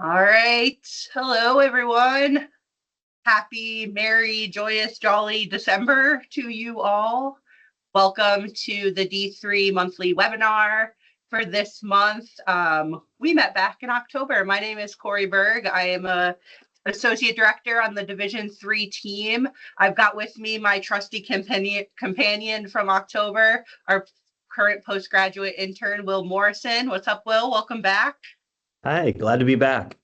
All right. Hello, everyone. Happy, merry, joyous, jolly December to you all. Welcome to the D3 monthly webinar for this month. We met back in October. My name is Corey Berg. I am a associate director on the Division 3 team. I've got with me my trusty companion from October, our current postgraduate intern, Will Morrison. What's up, Will? Welcome back. Hi, glad to be back.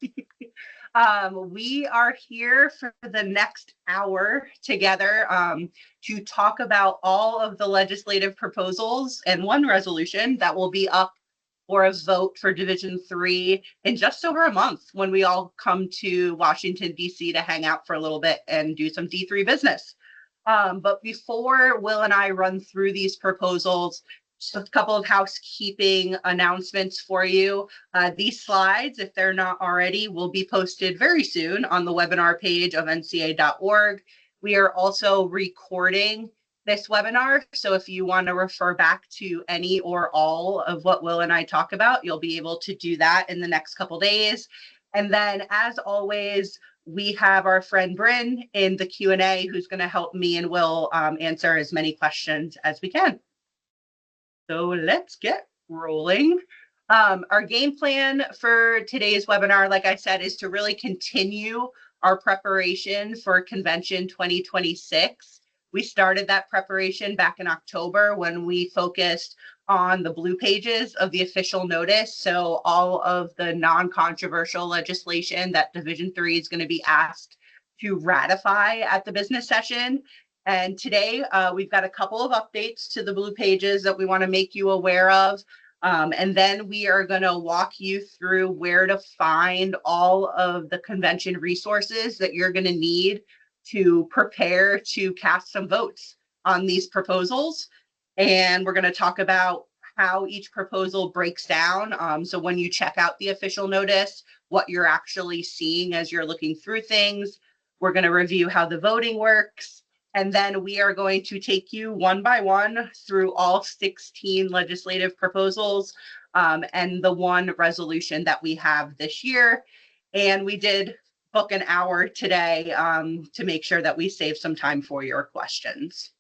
We are here for the next hour together to talk about all of the legislative proposals and one resolution that will be up for a vote for Division 3 in just over a month when we all come to Washington, D.C. to hang out for a little bit and do some D3 business. But before Will and I run through these proposals, just a couple of housekeeping announcements for you. These slides, if they're not already, will be posted very soon on the webinar page of nca.org. We are also recording this webinar, so if you want to refer back to any or all of what Will and I talk about, you'll be able to do that in the next couple days. And then, as always, we have our friend Bryn in the Q&A who's going to help me and Will answer as many questions as we can. So let's get rolling. Our game plan for today's webinar, like I said, is to really continue our preparation for Convention 2026. We started that preparation back in October when we focused on the blue pages of the official notice. So all of the non-controversial legislation that Division 3 is going to be asked to ratify at the business session. And today we've got a couple of updates to the blue pages that we want to make you aware of. And then we are going to walk you through where to find all of the convention resources that you're going to need to prepare to cast some votes on these proposals. And we're going to talk about how each proposal breaks down. So when you check out the official notice, what you're actually seeing as you're looking through things. We're going to review how the voting works. And then we are going to take you one by one through all 16 legislative proposals and the one resolution that we have this year. And we did book an hour today to make sure that we save some time for your questions.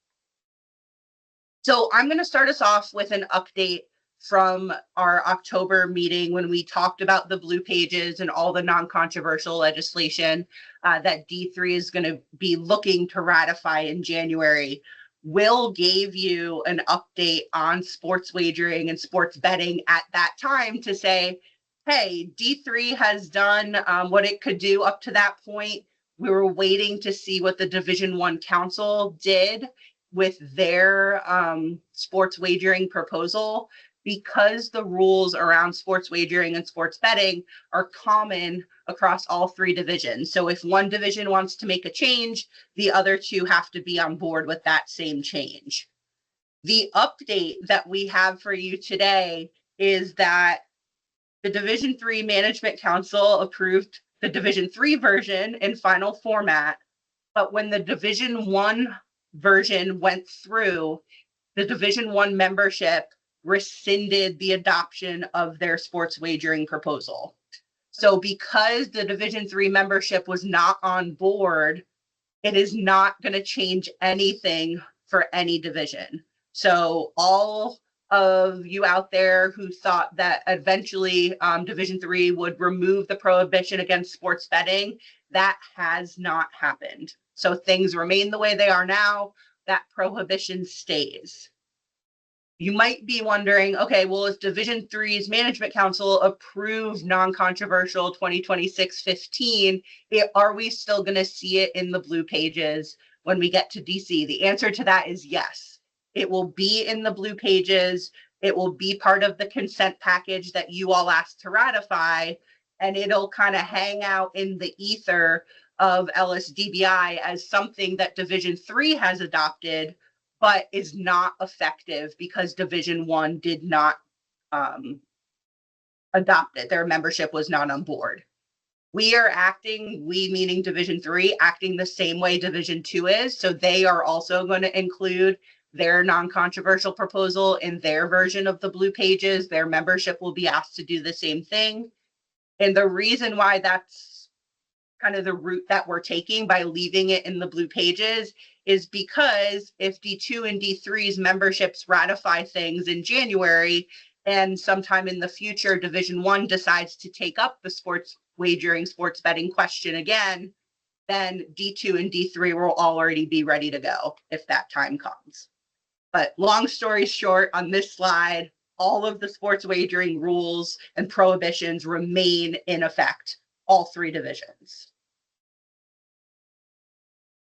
So I'm going to start us off with an update from our October meeting when we talked about the blue pages and all the non-controversial legislation that D3 is going to be looking to ratify in January. Will gave you an update on sports wagering and sports betting at that time to say, hey, D3 has done what it could do up to that point. We were waiting to see what the Division 1 Council did with their sports wagering proposal, because the rules around sports wagering and sports betting are common across all three divisions. So if one division wants to make a change, the other two have to be on board with that same change. The update that we have for you today is that the Division 3 Management Council approved the Division 3 version in final format, but when the Division 1 version went through, the Division 1 membership rescinded the adoption of their sports wagering proposal. So because the Division 3 membership was not on board, it is not going to change anything for any division. So all of you out there who thought that eventually Division 3 would remove the prohibition against sports betting, that has not happened. So things remain the way they are now. That prohibition stays. You might be wondering, okay, well, if Division 3's Management Council approved non-controversial 2026-15, are we still going to see it in the blue pages when we get to DC? The answer to that is yes. It will be in the blue pages. It will be part of the consent package that you all asked to ratify, and it'll kind of hang out in the ether of LSDBI as something that Division 3 has adopted, but is not effective because Division 1 did not adopt it. Their membership was not on board. We are acting, we meaning Division 3, acting the same way Division 2 is. So they are also going to include their non-controversial proposal in their version of the blue pages. Their membership will be asked to do the same thing. And the reason why that's kind of the route that we're taking by leaving it in the blue pages is because if D2 and D3's memberships ratify things in January and sometime in the future Division 1 decides to take up the sports wagering, sports betting question again, then D2 and D3 will already be ready to go if that time comes. But long story short, on this slide, all of the sports wagering rules and prohibitions remain in effect, all three divisions.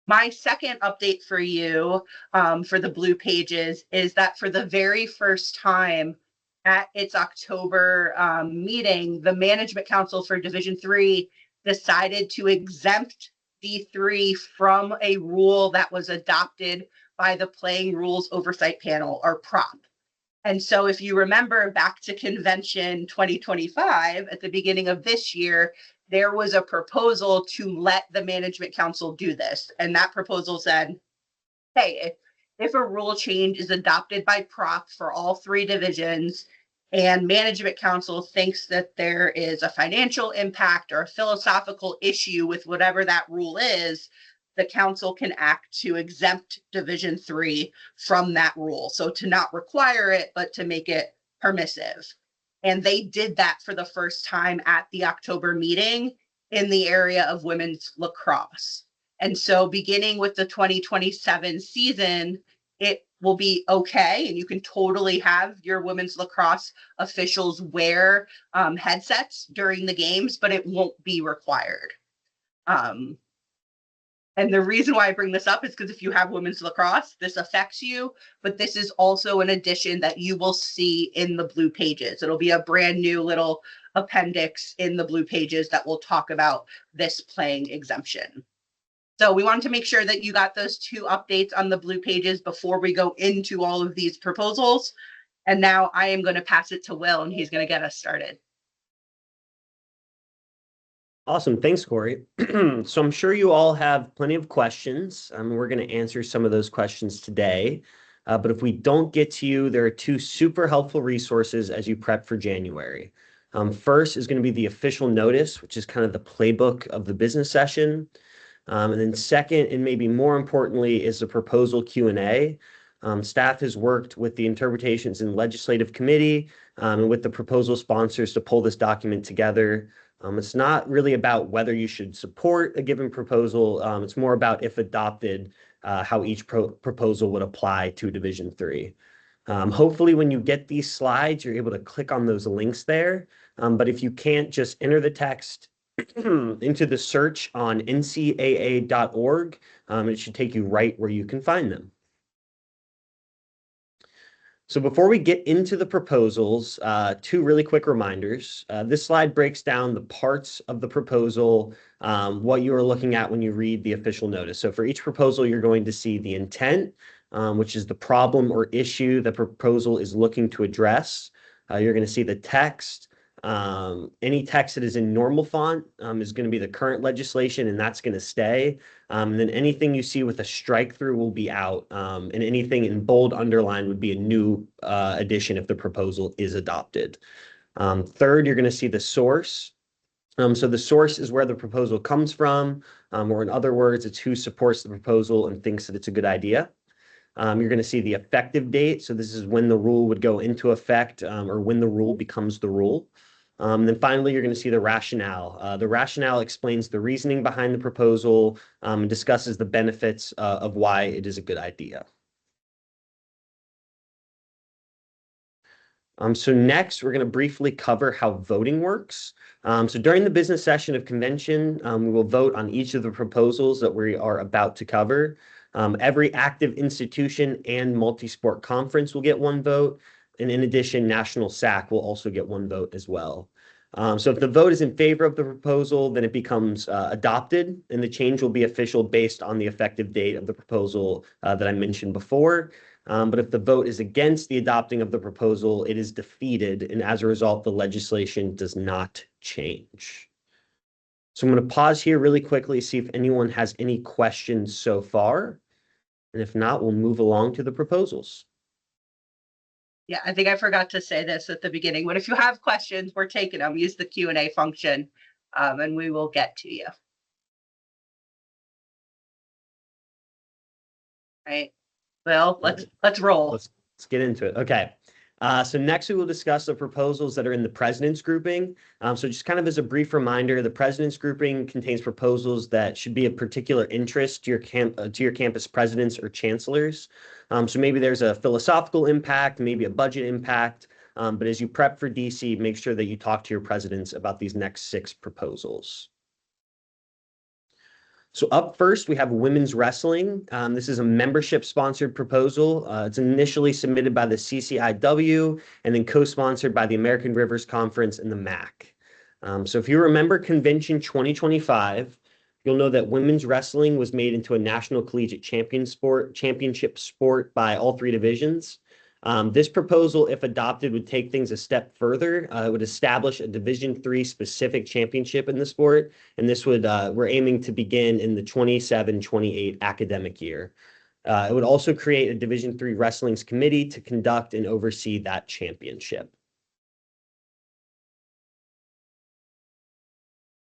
My second update for you for the blue pages is that for the very first time at its October meeting, the Management Council for Division 3 decided to exempt D3 from a rule that was adopted by the Playing Rules Oversight Panel, or PROP. And so if you remember back to convention 2025, at the beginning of this year, there was a proposal to let the Management Council do this. And that proposal said, hey, if a rule change is adopted by PROP for all three divisions and Management Council thinks that there is a financial impact or a philosophical issue with whatever that rule is, the council can act to exempt Division 3 from that rule. So to not require it, but to make it permissive. And they did that for the first time at the October meeting in the area of women's lacrosse. And so beginning with the 2027 season, it will be okay. And you can totally have your women's lacrosse officials wear headsets during the games, but it won't be required. And the reason why I bring this up is because if you have women's lacrosse, this affects you, but this is also an addition that you will see in the blue pages. It'll be a brand new little appendix in the blue pages that will talk about this playing exemption. So we wanted to make sure that you got those two updates on the blue pages before we go into all of these proposals. And now I am going to pass it to Will, and he's going to get us started. Awesome. Thanks, Corey. So I'm sure you all have plenty of questions. We're going to answer some of those questions today. But if we don't get to you, there are two super helpful resources as you prep for January. First is going to be the official notice, which is kind of the playbook of the business session. And then second, and maybe more importantly, is the proposal Q&A. Staff has worked with the Interpretations and Legislative Committee and with the proposal sponsors to pull this document together. It's not really about whether you should support a given proposal. It's more about, if adopted, how each proposal would apply to Division 3. Hopefully, when you get these slides, you're able to click on those links there. But if you can't, just enter the text into the search on ncaa.org. It should take you right where you can find them. So before we get into the proposals, two really quick reminders. This slide breaks down the parts of the proposal, what you are looking at when you read the official notice. So for each proposal, you're going to see the intent, which is the problem or issue the proposal is looking to address. You're going to see the text. Any text that is in normal font is going to be the current legislation, and that's going to stay. And then anything you see with a strike through will be out, and anything in bold underline would be a new addition if the proposal is adopted. Third, you're going to see the source. So the source is where the proposal comes from, or in other words, it's who supports the proposal and thinks that it's a good idea. You're going to see the effective date. So this is when the rule would go into effect, or when the rule becomes the rule. Then finally, you're going to see the rationale. The rationale explains the reasoning behind the proposal and discusses the benefits of why it is a good idea. So next, we're going to briefly cover how voting works. So during the business session of convention, we will vote on each of the proposals that we are about to cover. Every active institution and multi-sport conference will get one vote. And in addition, National SAC will also get one vote as well. So if the vote is in favor of the proposal, then it becomes adopted, and the change will be official based on the effective date of the proposal that I mentioned before. But if the vote is against the adopting of the proposal, it is defeated, and as a result, the legislation does not change. So I'm going to pause here really quickly, see if anyone has any questions so far. And if not, we'll move along to the proposals. Yeah, I think I forgot to say this at the beginning, but if you have questions, we're taking them. Use the Q&A function, and we will get to you. Right. Well, let's roll. Let's get into it. Okay. So next we will discuss the proposals that are in the president's grouping. So just kind of as a brief reminder, the president's grouping contains proposals that should be of particular interest to your campus presidents or chancellors. So maybe there's a philosophical impact, maybe a budget impact. But as you prep for DC, make sure that you talk to your presidents about these next 6 proposals. So up first, we have women's wrestling. This is a membership-sponsored proposal. It's initially submitted by the CCIW and then co-sponsored by the American Rivers Conference and the MAC. So if you remember Convention 2025, you'll know that women's wrestling was made into a national collegiate championship sport by all 3 divisions. This proposal, if adopted, would take things a step further. It would establish a Division III specific championship in the sport, and this would we're aiming to begin in the 27-28 academic year. It would also create a Division III wrestling's committee to conduct and oversee that championship.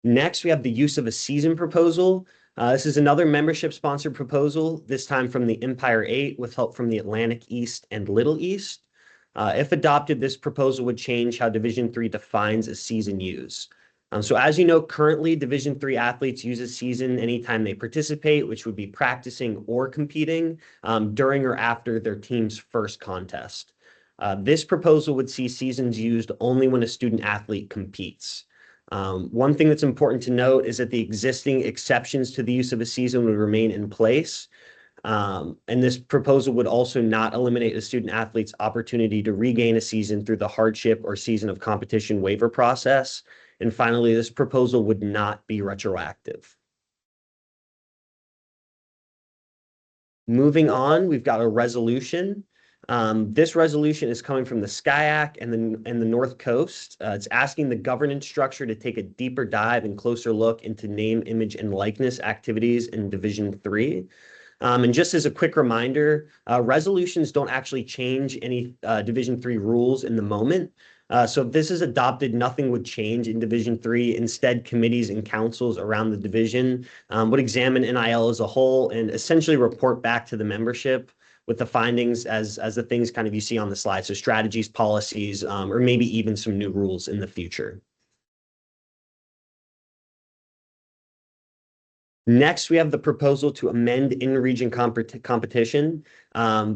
Next, we have the use of a season proposal. This is another membership-sponsored proposal, this time from the Empire 8 with help from the Atlantic East and Little East. If adopted, this proposal would change how Division III defines a season use. So as you know, currently Division III athletes use a season anytime they participate, which would be practicing or competing during or after their team's first contest. This proposal would see seasons used only when a student athlete competes. One thing that's important to note is that the existing exceptions to the use of a season would remain in place. And this proposal would also not eliminate a student athlete's opportunity to regain a season through the hardship or season of competition waiver process. And finally, this proposal would not be retroactive. Moving on, we've got a resolution. This resolution is coming from the SCIAC and the North Coast. It's asking the governance structure to take a deeper dive and closer look into name, image, and likeness activities in Division III. And just as a quick reminder, resolutions don't actually change any Division III rules in the moment. So if this is adopted, nothing would change in Division III. Instead, committees and councils around the division would examine NIL as a whole and essentially report back to the membership with the findings as the things kind of you see on the slide. So strategies, policies, or maybe even some new rules in the future. Next, we have the proposal to amend in-region competition.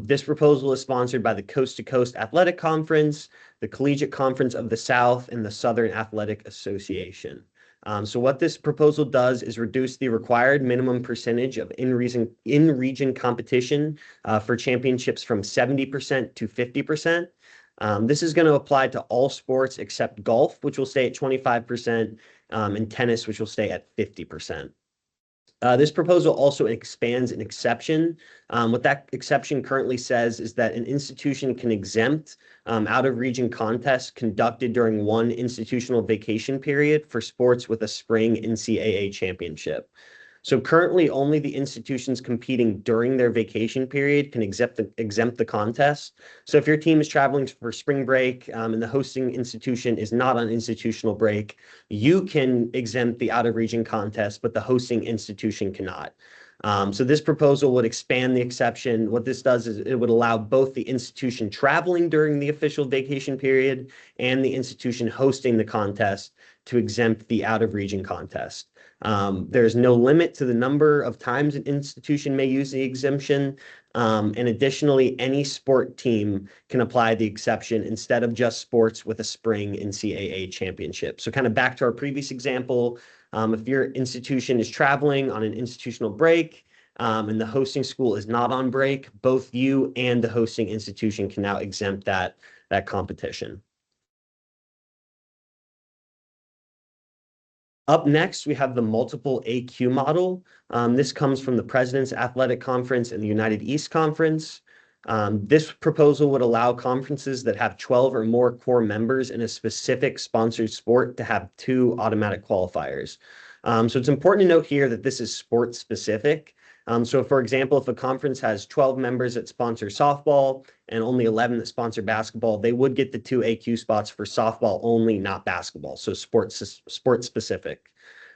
This proposal is sponsored by the Coast to Coast Athletic Conference, the Collegiate Conference of the South, and the Southern Athletic Association. So what this proposal does is reduce the required minimum percentage of in-region competition for championships from 70% to 50%. This is going to apply to all sports except golf, which will stay at 25%, and tennis, which will stay at 50%. This proposal also expands an exception. What that exception currently says is that an institution can exempt out-of-region contests conducted during one institutional vacation period for sports with a spring NCAA championship. So currently, only the institutions competing during their vacation period can exempt the contest. So if your team is traveling for spring break and the hosting institution is not on institutional break, you can exempt the out-of-region contest, but the hosting institution cannot. So this proposal would expand the exception. What this does is it would allow both the institution traveling during the official vacation period and the institution hosting the contest to exempt the out-of-region contest. There's no limit to the number of times an institution may use the exemption. And additionally, any sport team can apply the exception instead of just sports with a spring NCAA championship. So kind of back to our previous example, if your institution is traveling on an institutional break and the hosting school is not on break, both you and the hosting institution can now exempt that competition. Up next, we have the multiple AQ model. This comes from the President's Athletic Conference and the United East Conference. This proposal would allow conferences that have 12 or more core members in a specific sponsored sport to have 2 automatic qualifiers. So it's important to note here that this is sport specific. So for example, if a conference has 12 members that sponsor softball and only 11 that sponsor basketball, they would get the 2 AQ spots for softball only, not basketball, so sports specific.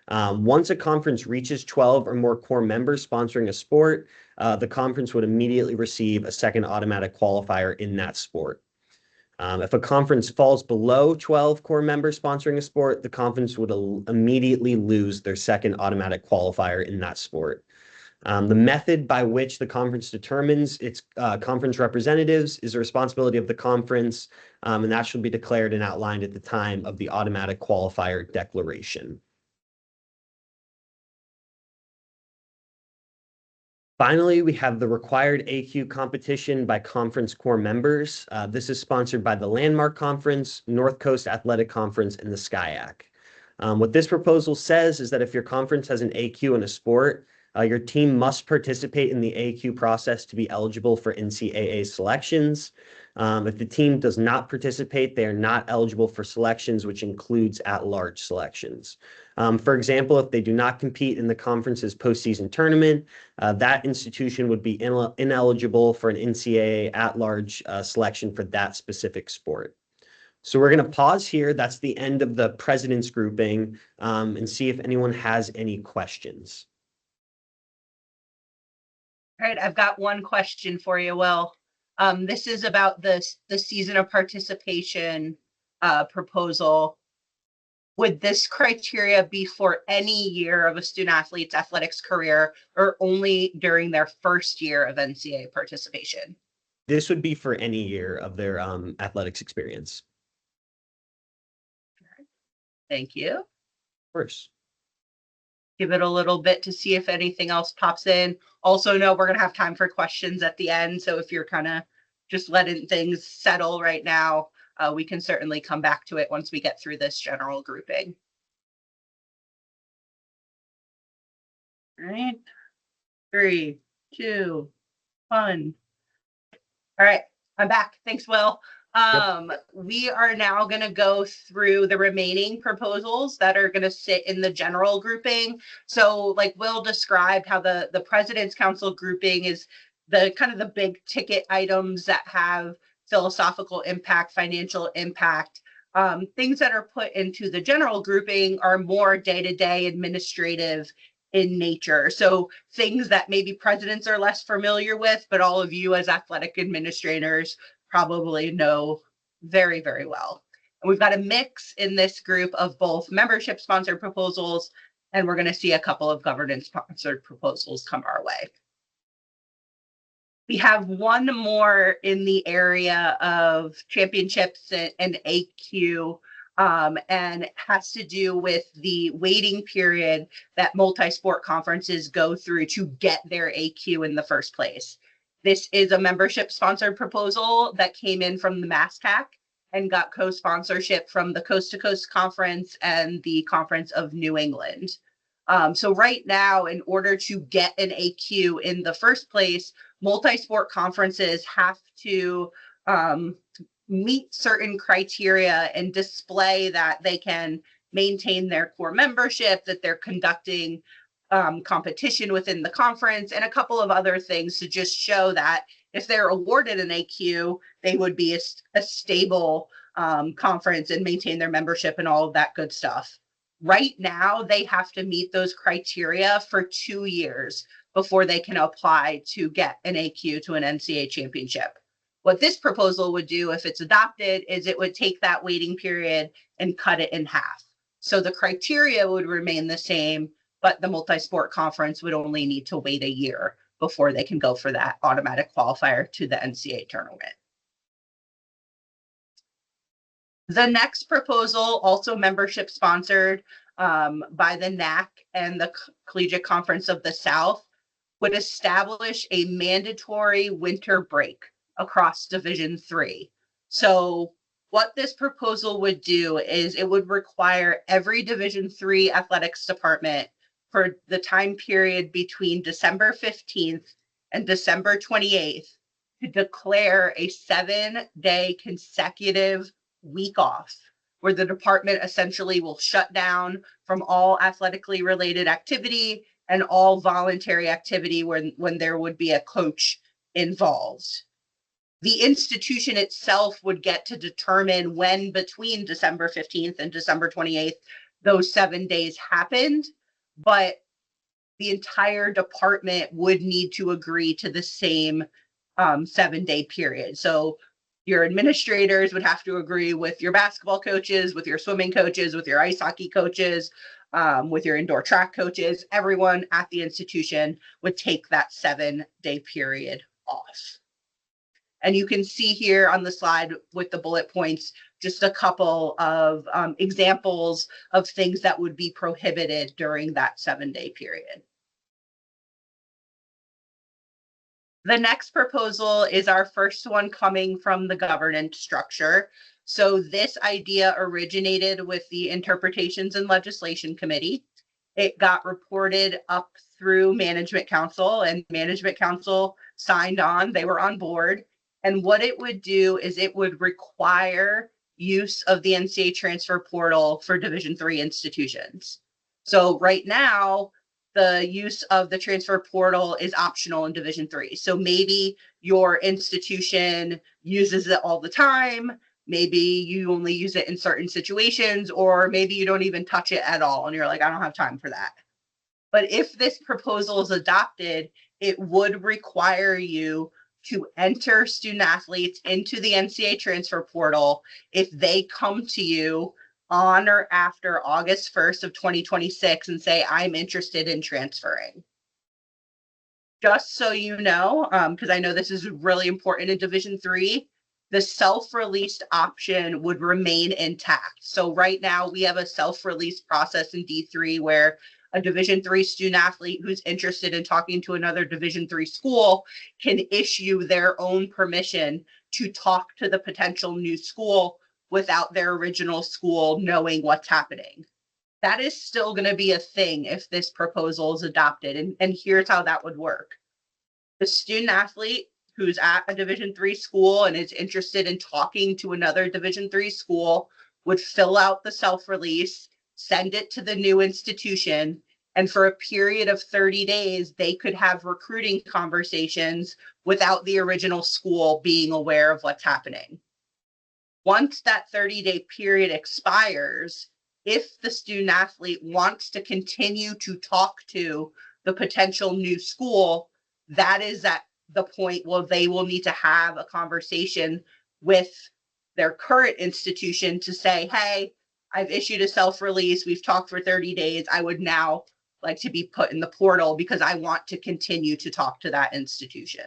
Once a conference reaches 12 or more core members sponsoring a sport, the conference would immediately receive a second automatic qualifier in that sport. If a conference falls below 12 core members sponsoring a sport, the conference would immediately lose their second automatic qualifier in that sport. The method by which the conference determines its conference representatives is the responsibility of the conference, and that should be declared and outlined at the time of the automatic qualifier declaration. Finally, we have the required AQ competition by conference core members. This is sponsored by the Landmark Conference, North Coast Athletic Conference, and the SCIAC. What this proposal says is that if your conference has an AQ in a sport, your team must participate in the AQ process to be eligible for NCAA selections. If the team does not participate, they are not eligible for selections, which includes at-large selections. For example, if they do not compete in the conference's postseason tournament, that institution would be ineligible for an NCAA at-large selection for that specific sport. So we're going to pause here. That's the end of the president's grouping, and see if anyone has any questions. All right, I've got one question for you, Will. This is about the season of participation proposal. Would this criteria be for any year of a student athlete's athletics career or only during their first year of NCAA participation? This would be for any year of their athletics experience. Thank you. Of course. Give it a little bit to see if anything else pops in. Also know we're going to have time for questions at the end. So if you're kind of just letting things settle right now, we can certainly come back to it once we get through this general grouping. All right. 3, 2, 1. All right. I'm back. Thanks, Will. We are now going to go through the remaining proposals that are going to sit in the general grouping. So like Will described how the President's Council grouping is the kind of the big ticket items that have philosophical impact, financial impact. Things that are put into the general grouping are more day-to-day administrative in nature. So things that maybe presidents are less familiar with, but all of you as athletic administrators probably know very, very well. And we've got a mix in this group of both membership sponsored proposals, and we're going to see a couple of governance sponsored proposals come our way. We have one more in the area of championships and AQ, and it has to do with the waiting period that multi-sport conferences go through to get their AQ in the first place. This is a membership sponsored proposal that came in from the MASTAC and got co-sponsorship from the Coast to Coast Conference and the Conference of New England. So right now, in order to get an AQ in the first place, multi-sport conferences have to meet certain criteria and display that they can maintain their core membership, that they're conducting competition within the conference, and a couple of other things to just show that if they're awarded an AQ, they would be a stable conference and maintain their membership and all of that good stuff. Right now, they have to meet those criteria for 2 years before they can apply to get an AQ to an NCAA championship. What this proposal would do, if it's adopted, is it would take that waiting period and cut it in half. So the criteria would remain the same, but the multi-sport conference would only need to wait a year before they can go for that automatic qualifier to the NCAA tournament. The next proposal, also membership sponsored by the NAC and the Collegiate Conference of the South, would establish a mandatory winter break across Division III. So what this proposal would do is it would require every Division III athletics department for the time period between December 15th and December 28th to declare a 7-day consecutive week off, where the department essentially will shut down from all athletically related activity and all voluntary activity when there would be a coach involved. The institution itself would get to determine when between December 15th and December 28th those 7 days happened, but the entire department would need to agree to the same 7-day period. So your administrators would have to agree with your basketball coaches, with your swimming coaches, with your ice hockey coaches, with your indoor track coaches. Everyone at the institution would take that 7-day period off. And you can see here on the slide with the bullet points, just a couple of examples of things that would be prohibited during that 7-day period. The next proposal is our first one coming from the governance structure. So this idea originated with the Interpretations and Legislation Committee. It got reported up through Management Council, and Management Council signed on. They were on board. And what it would do is it would require use of the NCAA transfer portal for Division III institutions. So right now, the use of the transfer portal is optional in Division III. So maybe your institution uses it all the time. Maybe you only use it in certain situations, or maybe you don't even touch it at all. And you're like, I don't have time for that. But if this proposal is adopted, it would require you to enter student athletes into the NCAA transfer portal if they come to you on or after August 1st of 2026 and say, I'm interested in transferring. Just so you know, because I know this is really important in Division III, the self-released option would remain intact. So right now we have a self-release process in D3 where a Division III student athlete who's interested in talking to another Division III school can issue their own permission to talk to the potential new school without their original school knowing what's happening. That is still going to be a thing if this proposal is adopted. And here's how that would work. The student athlete who's at a Division III school and is interested in talking to another Division III school would fill out the self-release, send it to the new institution, and for a period of 30 days, they could have recruiting conversations without the original school being aware of what's happening. Once that 30-day period expires, if the student athlete wants to continue to talk to the potential new school, that is at the point where they will need to have a conversation with their current institution to say, hey, I've issued a self-release. We've talked for 30 days. I would now like to be put in the portal because I want to continue to talk to that institution.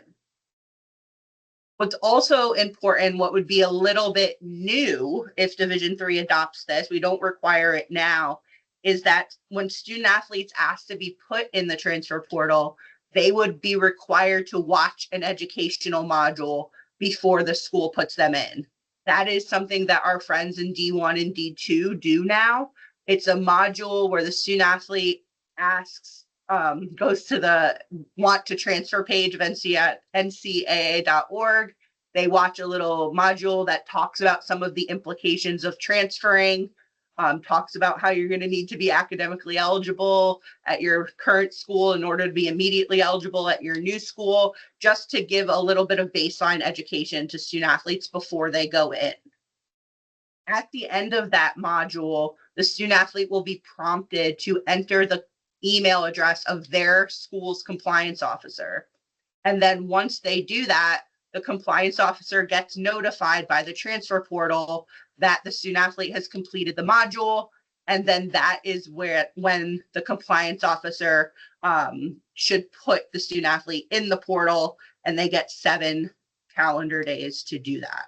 What's also important, what would be a little bit new if Division III adopts this, we don't require it now, is that when student athletes ask to be put in the transfer portal, they would be required to watch an educational module before the school puts them in. That is something that our friends in D1 and D2 do now. It's a module where the student athlete asks, goes to the want to transfer page of ncaa.org. They watch a little module that talks about some of the implications of transferring, talks about how you're going to need to be academically eligible at your current school in order to be immediately eligible at your new school, just to give a little bit of baseline education to student athletes before they go in. At the end of that module, the student athlete will be prompted to enter the email address of their school's compliance officer. And then once they do that, the compliance officer gets notified by the transfer portal that the student athlete has completed the module. And then that is when the compliance officer should put the student athlete in the portal, and they get 7 calendar days to do that.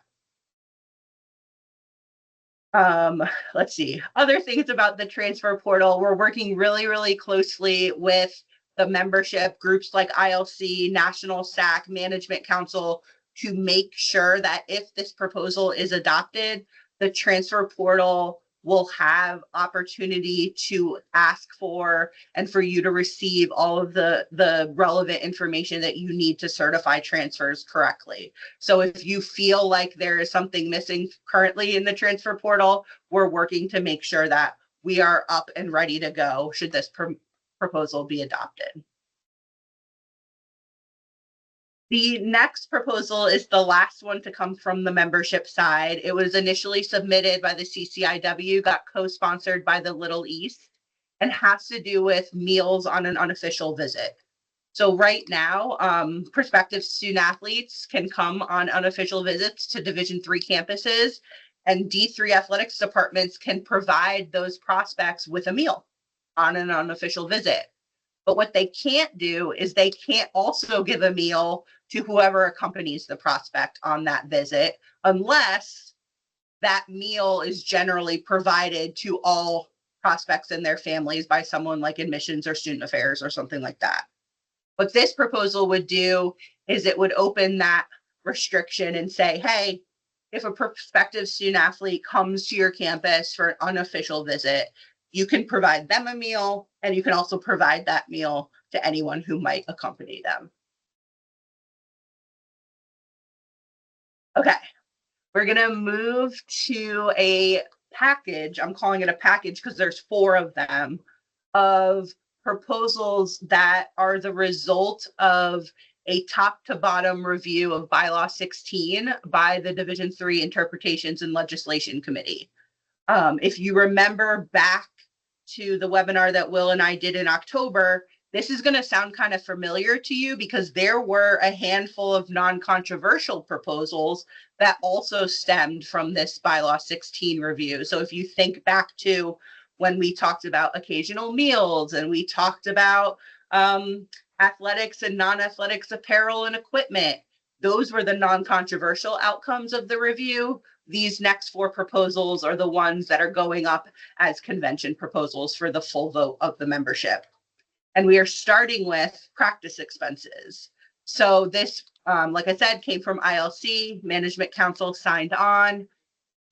Let's see, other things about the transfer portal. We're working really, really closely with the membership groups like ILC, National SAC, Management Council to make sure that if this proposal is adopted, the transfer portal will have opportunity to ask for and for you to receive all of the relevant information that you need to certify transfers correctly. So if you feel like there is something missing currently in the transfer portal, we're working to make sure that we are up and ready to go should this proposal be adopted. The next proposal is the last one to come from the membership side. It was initially submitted by the CCIW, got co-sponsored by the Little East, and has to do with meals on an unofficial visit. So right now, prospective student athletes can come on unofficial visits to Division III campuses, and D3 athletics departments can provide those prospects with a meal on an unofficial visit. But what they can't do is they can't also give a meal to whoever accompanies the prospect on that visit, unless that meal is generally provided to all prospects and their families by someone like admissions or student affairs or something like that. What this proposal would do is it would open that restriction and say, hey, if a prospective student athlete comes to your campus for an unofficial visit, you can provide them a meal, and you can also provide that meal to anyone who might accompany them. Okay, we're gonna move to a package. I'm calling it a package because there's 4 of them, of proposals that are the result of a top to bottom review of bylaw 16 by the Division III Interpretations and Legislation Committee. If you remember back to the webinar that Will and I did in October, this is going to sound kind of familiar to you because there were a handful of non-controversial proposals that also stemmed from this bylaw 16 review. So if you think back to when we talked about occasional meals and we talked about athletics and non-athletics apparel and equipment, those were the non-controversial outcomes of the review. These next 4 proposals are the ones that are going up as convention proposals for the full vote of the membership. And we are starting with practice expenses. So this, like I said, came from ILC, Management Council signed on.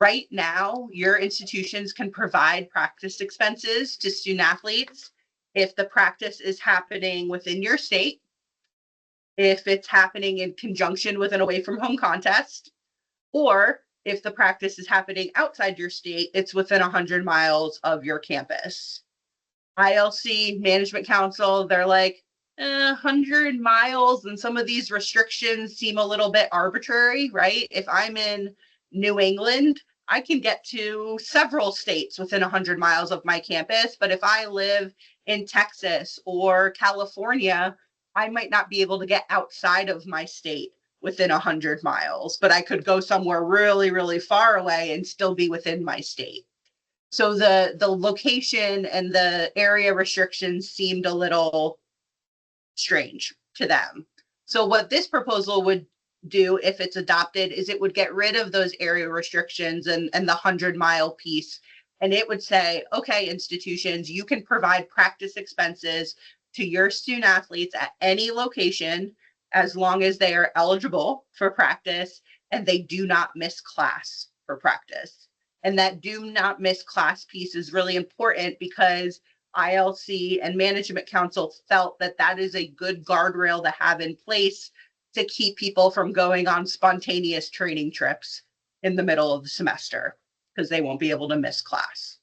Right now, your institutions can provide practice expenses to student athletes if the practice is happening within your state, if it's happening in conjunction with an away from home contest, or if the practice is happening outside your state, it's within 100 miles of your campus. ILC, Management Council, they're like, 100 miles, and some of these restrictions seem a little bit arbitrary, right? If I'm in New England, I can get to several states within 100 miles of my campus, but if I live in Texas or California, I might not be able to get outside of my state within 100 miles, but I could go somewhere really, really far away and still be within my state. So the location and the area restrictions seemed a little strange to them. So what this proposal would do, if it's adopted, is it would get rid of those area restrictions and the 100-mile piece. And it would say, okay, institutions, you can provide practice expenses to your student athletes at any location as long as they are eligible for practice and they do not miss class for practice. And that do not miss class piece is really important because ILC and Management Council felt that that is a good guardrail to have in place to keep people from going on spontaneous training trips in the middle of the semester because they won't be able to miss class.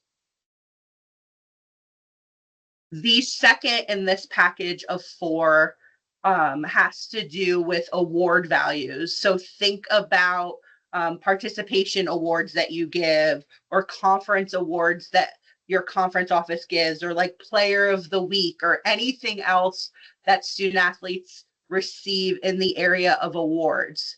The second in this package of 4 has to do with award values. So think about participation awards that you give, or conference awards that your conference office gives, or like player of the week, or anything else that student athletes receive in the area of awards.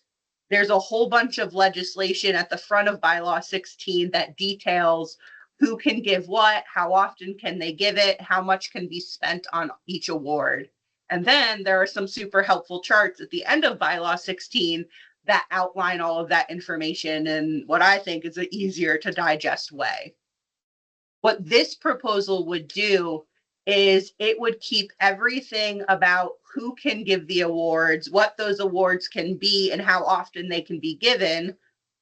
There's a whole bunch of legislation at the front of bylaw 16 that details who can give what, how often can they give it, how much can be spent on each award. And then there are some super helpful charts at the end of bylaw 16 that outline all of that information in what I think is an easier to digest way. What this proposal would do is it would keep everything about who can give the awards, what those awards can be, and how often they can be given.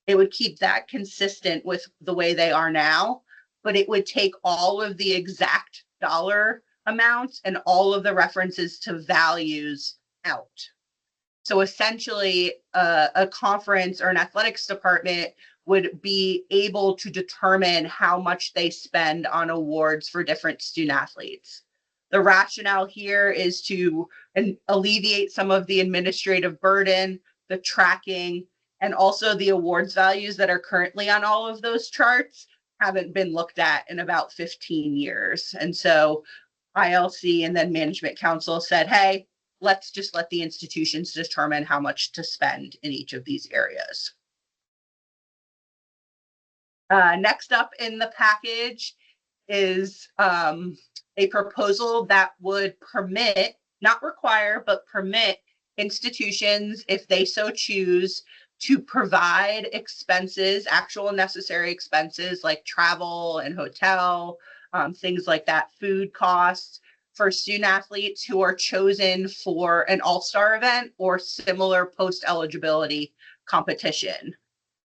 It would keep that consistent with the way they are now, but it would take all of the exact dollar amounts and all of the references to values out. So essentially, a conference or an athletics department would be able to determine how much they spend on awards for different student athletes. The rationale here is to alleviate some of the administrative burden, the tracking, and also the awards values that are currently on all of those charts haven't been looked at in about 15 years. And so ILC and then Management Council said, hey, let's just let the institutions determine how much to spend in each of these areas. Next up in the package is a proposal that would permit, not require, but permit institutions, if they so choose, to provide expenses, actual necessary expenses like travel and hotel, things like that, food costs, for student athletes who are chosen for an all-star event or similar post-eligibility competition.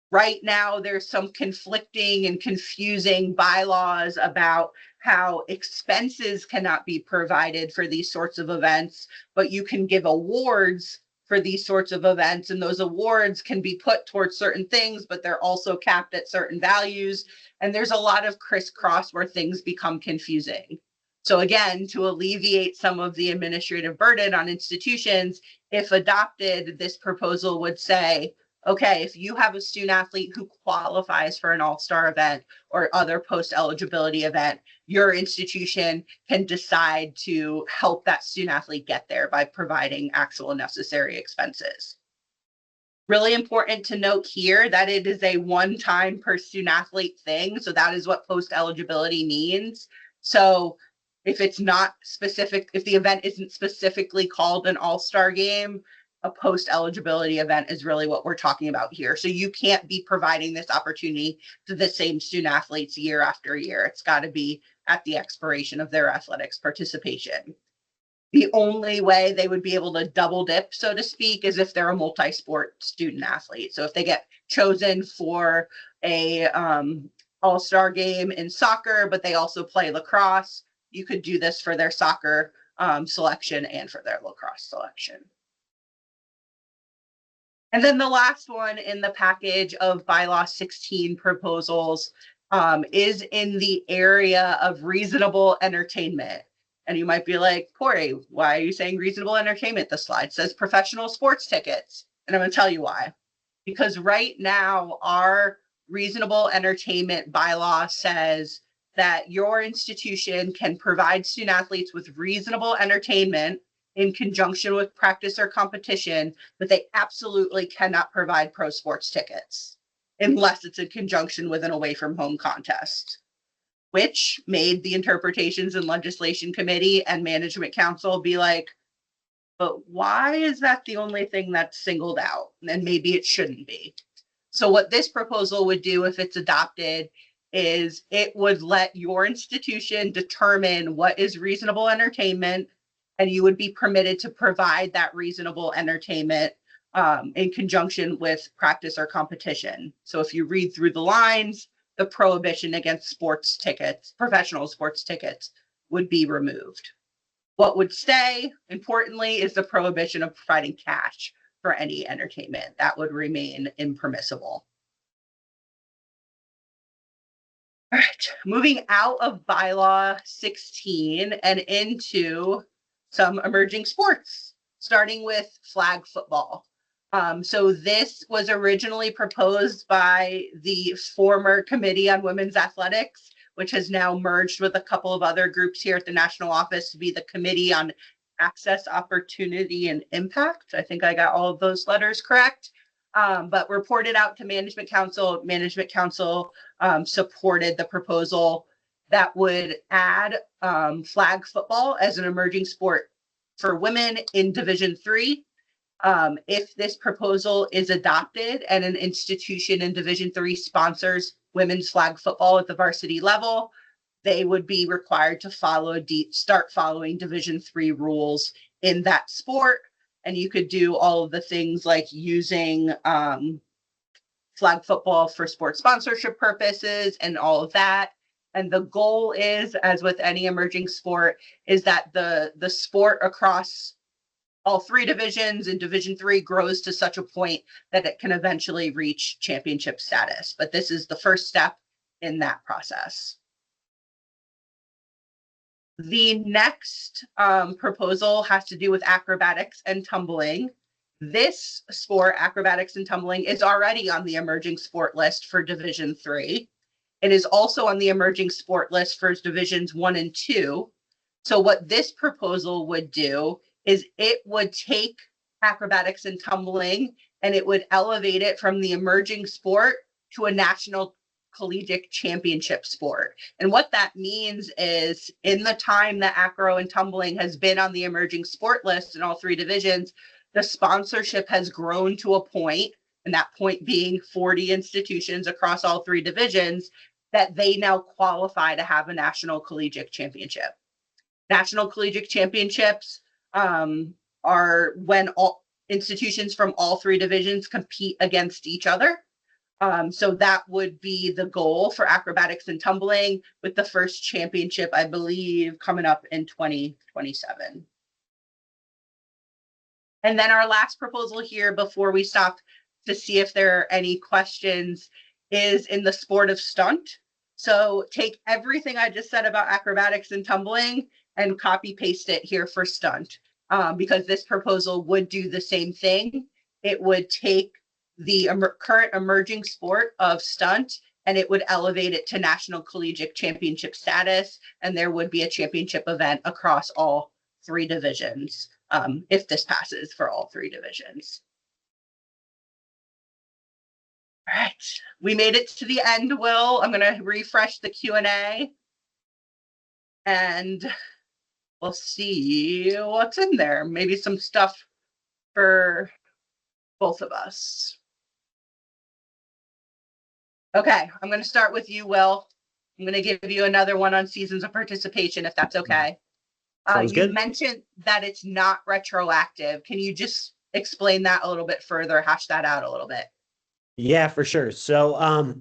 Right now, there's some conflicting and confusing bylaws about how expenses cannot be provided for these sorts of events, but you can give awards for these sorts of events, and those awards can be put towards certain things, but they're also capped at certain values. And there's a lot of crisscross where things become confusing. So again, to alleviate some of the administrative burden on institutions, if adopted, this proposal would say, okay, if you have a student athlete who qualifies for an all-star event or other post-eligibility event, your institution can decide to help that student athlete get there by providing actual necessary expenses. Really important to note here that it is a one-time per student athlete thing. So that is what post-eligibility means. So if it's not specific, if the event isn't specifically called an all-star game, a post-eligibility event is really what we're talking about here. So you can't be providing this opportunity to the same student athletes year after year. It's got to be at the expiration of their athletics participation. The only way they would be able to double dip, so to speak, is if they're a multi-sport student athlete. So if they get chosen for a all-star game in soccer, but they also play lacrosse, you could do this for their soccer selection and for their lacrosse selection. And then the last one in the package of bylaw 16 proposals is in the area of reasonable entertainment. And you might be like, Corey, why are you saying reasonable entertainment? The slide says professional sports tickets. And I'm going to tell you why. Because right now, our reasonable entertainment bylaw says that your institution can provide student athletes with reasonable entertainment in conjunction with practice or competition, but they absolutely cannot provide pro sports tickets unless it's in conjunction with an away from home contest, which made the interpretations and legislation committee and management council be like, but why is that the only thing that's singled out? And maybe it shouldn't be. So what this proposal would do if it's adopted is it would let your institution determine what is reasonable entertainment, and you would be permitted to provide that reasonable entertainment in conjunction with practice or competition. So if you read through the lines, the prohibition against sports tickets, professional sports tickets, would be removed. What would stay, importantly, is the prohibition of providing cash for any entertainment. That would remain impermissible. All right, moving out of bylaw 16 and into some emerging sports, starting with flag football. So this was originally proposed by the former Committee on Women's Athletics, which has now merged with a couple of other groups here at the national office to be the Committee on Access, Opportunity, and Impact. I think I got all of those letters correct. But reported out to Management Council. Management Council supported the proposal that would add flag football as an emerging sport for women in Division III. If this proposal is adopted and an institution in Division III sponsors women's flag football at the varsity level, they would be required to start following Division III rules in that sport. And you could do all of the things like using flag football for sports sponsorship purposes and all of that. And the goal is, as with any emerging sport, is that the sport across all three divisions in Division III grows to such a point that it can eventually reach championship status. But this is the first step in that process. The next proposal has to do with acrobatics and tumbling. This sport, acrobatics and tumbling, is already on the emerging sport list for Division 3. It is also on the emerging sport list for Divisions 1 and 2. So what this proposal would do is it would take acrobatics and tumbling and it would elevate it from the emerging sport to a national collegiate championship sport. And what that means is in the time that acro and tumbling has been on the emerging sport list in all 3 divisions, the sponsorship has grown to a point, and that point being 40 institutions across all 3 divisions, that they now qualify to have a national collegiate championship. National collegiate championships are when all institutions from all 3 divisions compete against each other. So that would be the goal for acrobatics and tumbling, with the first championship, I believe, coming up in 2027. And then our last proposal here before we stop to see if there are any questions is in the sport of stunt. So take everything I just said about acrobatics and tumbling and copy paste it here for stunt, because this proposal would do the same thing. It would take the current emerging sport of stunt and it would elevate it to national collegiate championship status, and there would be a championship event across all 3 divisions if this passes for all 3 divisions. All right, we made it to the end, Will. I'm going to refresh the Q&A and we'll see what's in there. Maybe some stuff for both of us. Okay, I'm going to start with you, Will. I'm going to give you another one on seasons of participation, if that's okay. Sounds good. You mentioned that it's not retroactive. Can you just explain that a little bit further, hash that out a little bit? Yeah, for sure. So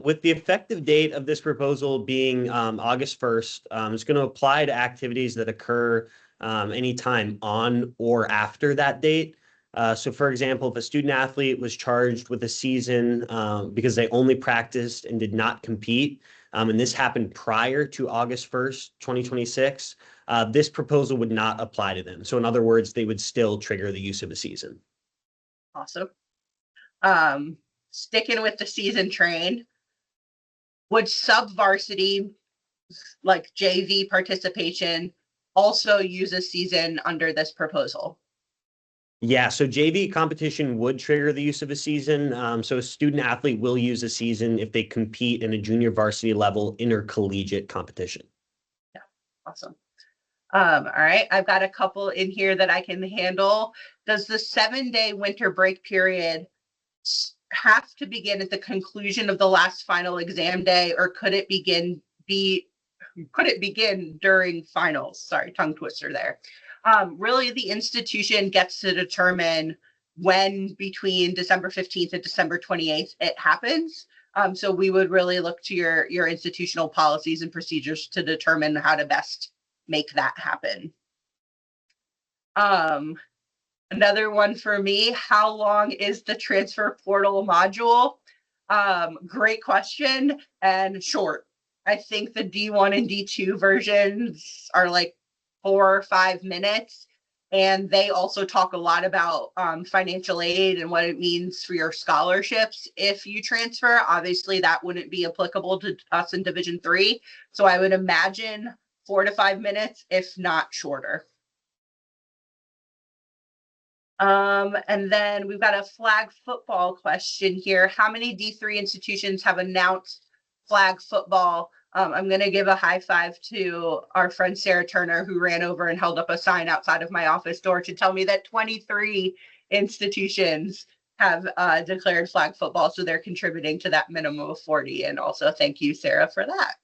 with the effective date of this proposal being August 1st, it's going to apply to activities that occur anytime on or after that date. So for example, if a student athlete was charged with a season because they only practiced and did not compete, and this happened prior to August 1st, 2026, this proposal would not apply to them. So in other words, they would still trigger the use of a season. Awesome. Sticking with the season train, would sub-varsity, like JV participation, also use a season under this proposal? Yeah, so JV competition would trigger the use of a season. So a student athlete will use a season if they compete in a junior varsity level intercollegiate competition. Yeah, awesome. All right, I've got a couple in here that I can handle. Does the 7-day winter break period have to begin at the conclusion of the last final exam day, or could it begin during finals? Sorry, tongue twister there. Really, the institution gets to determine when between December 15th and December 28th it happens. So we would really look to your institutional policies and procedures to determine how to best make that happen. Another one for me, how long is the transfer portal module? Great question and short. I think the D1 and D2 versions are like 4 or 5 minutes. And they also talk a lot about financial aid and what it means for your scholarships if you transfer. Obviously, that wouldn't be applicable to us in Division 3. So I would imagine 4 to 5 minutes, if not shorter. And then we've got a flag football question here. How many D3 institutions have announced flag football? I'm going to give a high five to our friend Sarah Turner, who ran over and held up a sign outside of my office door to tell me that 23 institutions have declared flag football. So they're contributing to that minimum of 40. And also thank you, Sarah, for that.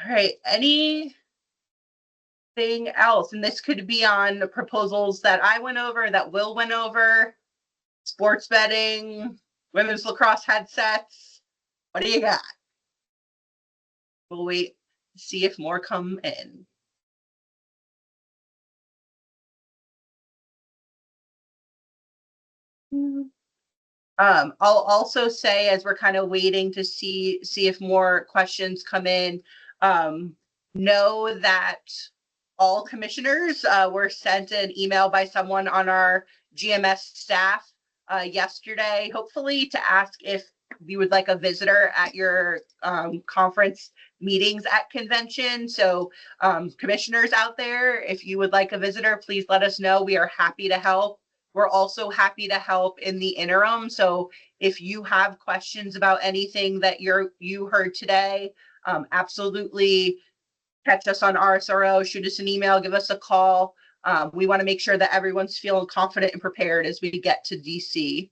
All right, anything else? And this could be on the proposals that I went over, that Will went over, sports betting, women's lacrosse headsets. What do you got? We'll wait to see if more come in. I'll also say, as we're kind of waiting to see if more questions come in, know that all commissioners were sent an email by someone on our GMS staff yesterday, hopefully to ask if you would like a visitor at your conference meetings at convention. So commissioners out there, if you would like a visitor, please let us know. We are happy to help. We're also happy to help in the interim. So if you have questions about anything that you heard today, absolutely catch us on RSRO, shoot us an email, give us a call. We want to make sure that everyone's feeling confident and prepared as we get to DC.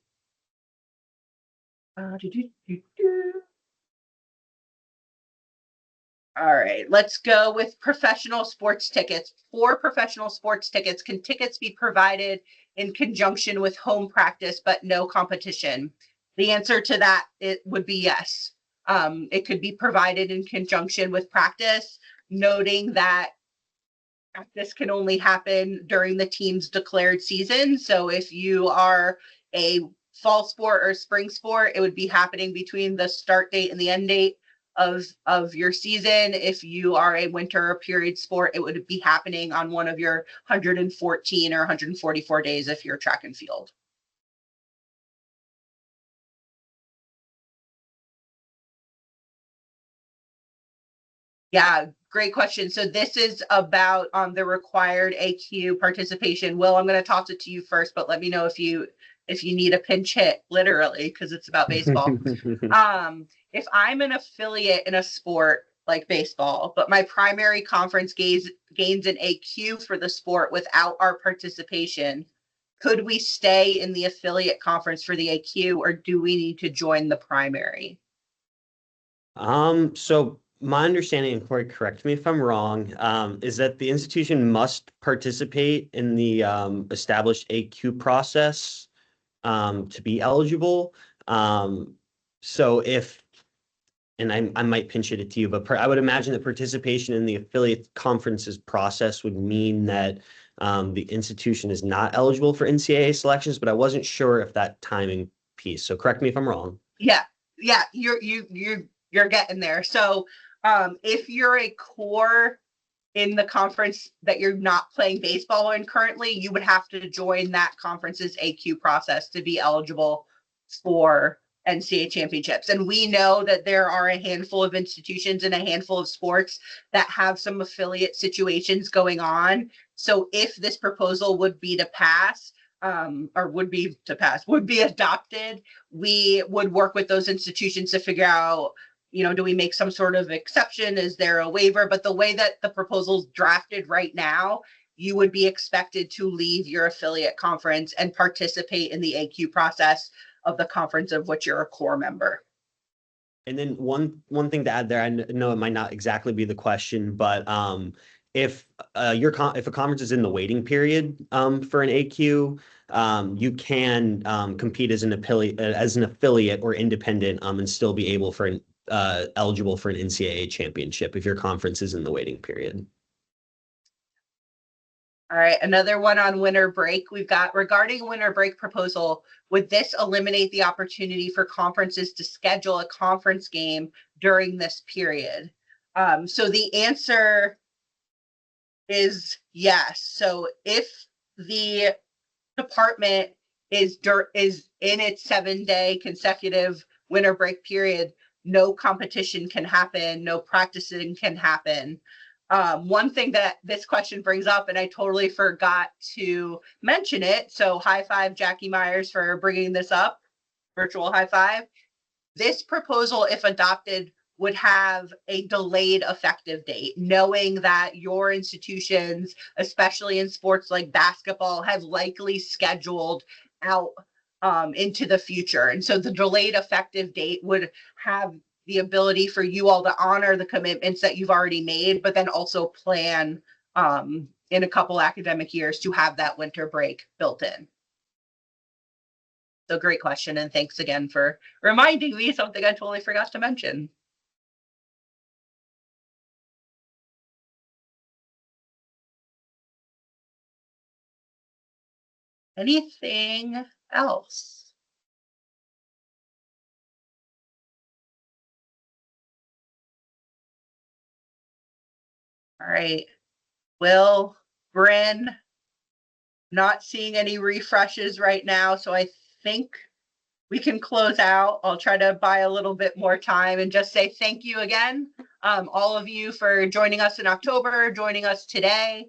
All right, let's go with professional sports tickets. For professional sports tickets, can tickets be provided in conjunction with home practice but no competition? The answer to that it would be yes. It could be provided in conjunction with practice, noting that practice can only happen during the team's declared season. So if you are a fall sport or spring sport, it would be happening between the start date and the end date of your season. If you are a winter or period sport, it would be happening on one of your 114 or 144 days if you're track and field. Yeah, great question. So this is about the required AQ participation. Will, I'm going to toss it to you first, but let me know if you need a pinch hit, literally, because it's about baseball. If I'm an affiliate in a sport like baseball, but my primary conference gains an AQ for the sport without our participation, could we stay in the affiliate conference for the AQ, or do we need to join the primary? So my understanding, and Corey, correct me if I'm wrong, is that the institution must participate in the established AQ process to be eligible. So if, and I might pinch it to you, but I would imagine that participation in the affiliate conferences process would mean that the institution is not eligible for NCAA selections, but I wasn't sure if that timing piece. So correct me if I'm wrong. Yeah, you're getting there. So if you're a core in the conference that you're not playing baseball in currently, you would have to join that conference's AQ process to be eligible for NCAA championships. And we know that there are a handful of institutions and a handful of sports that have some affiliate situations going on. So if this proposal would be to pass, would be adopted, we would work with those institutions to figure out, do we make some sort of exception? Is there a waiver? But the way that the proposal's drafted right now, you would be expected to leave your affiliate conference and participate in the AQ process of the conference of which you're a core member. And then one thing to add there, I know it might not exactly be the question, but if if a conference is in the waiting period for an AQ, you can compete as an affiliate or independent and still be able for eligible for an NCAA championship if your conference is in the waiting period. All right, another one on winter break. We've got regarding winter break proposal, would this eliminate the opportunity for conferences to schedule a conference game during this period? So the answer is yes. So if the department is in its 7-day consecutive winter break period, no competition can happen, no practicing can happen. One thing that this question brings up, and I totally forgot to mention it, so high five Jackie Myers for bringing this up, virtual high five. This proposal, if adopted, would have a delayed effective date, knowing that your institutions, especially in sports like basketball, have likely scheduled out into the future. And so the delayed effective date would have the ability for you all to honor the commitments that you've already made, but then also plan in a couple academic years to have that winter break built in. So great question. And thanks again for reminding me something I totally forgot to mention. Anything else? All right. Will, Bryn, not seeing any refreshes right now, so I think we can close out. I'll try to buy a little bit more time and just say thank you again, all of you, for joining us in October, joining us today.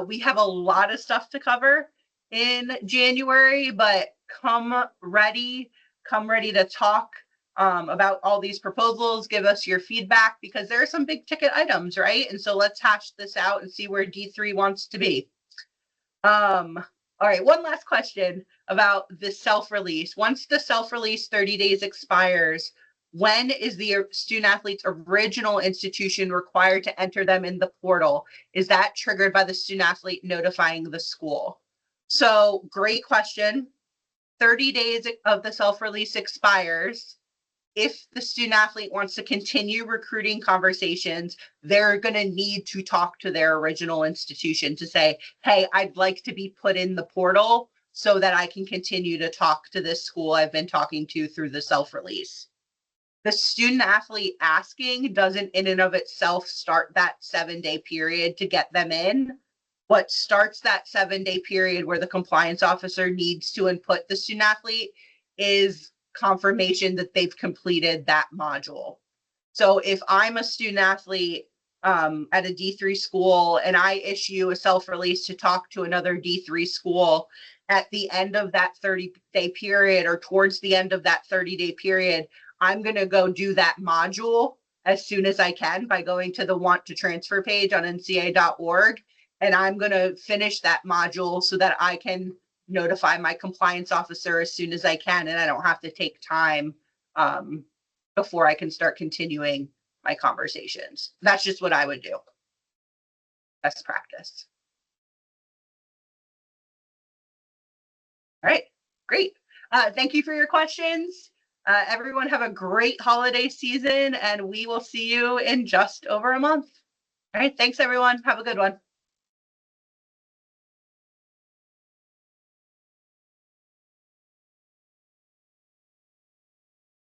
We have a lot of stuff to cover in January, but come ready to talk about all these proposals. Give us your feedback, because there are some big ticket items, right? And so let's hash this out and see where D3 wants to be. All right, one last question about the self-release. Once the self-release 30 days expires, when is the student athlete's original institution required to enter them in the portal? Is that triggered by the student athlete notifying the school? So, great question. 30 days of the self-release expires. If the student athlete wants to continue recruiting conversations, they're going to need to talk to their original institution to say, hey, I'd like to be put in the portal so that I can continue to talk to this school I've been talking to through the self-release. The student athlete asking doesn't in and of itself start that 7-day period to get them in. What starts that 7-day period where the compliance officer needs to input the student athlete is confirmation that they've completed that module. So if I'm a student athlete at a D3 school and I issue a self-release to talk to another D3 school at the end of that 30-day period, or towards the end of that 30-day period, I'm going to go do that module as soon as I can by going to the Want to Transfer page on NCAA.org. And I'm going to finish that module so that I can notify my compliance officer as soon as I can, and I don't have to take time before I can start continuing my conversations. That's just what I would do. Best practice. All right, great. Thank you for your questions. Everyone have a great holiday season, and we will see you in just over a month. All right, thanks everyone. Have a good one.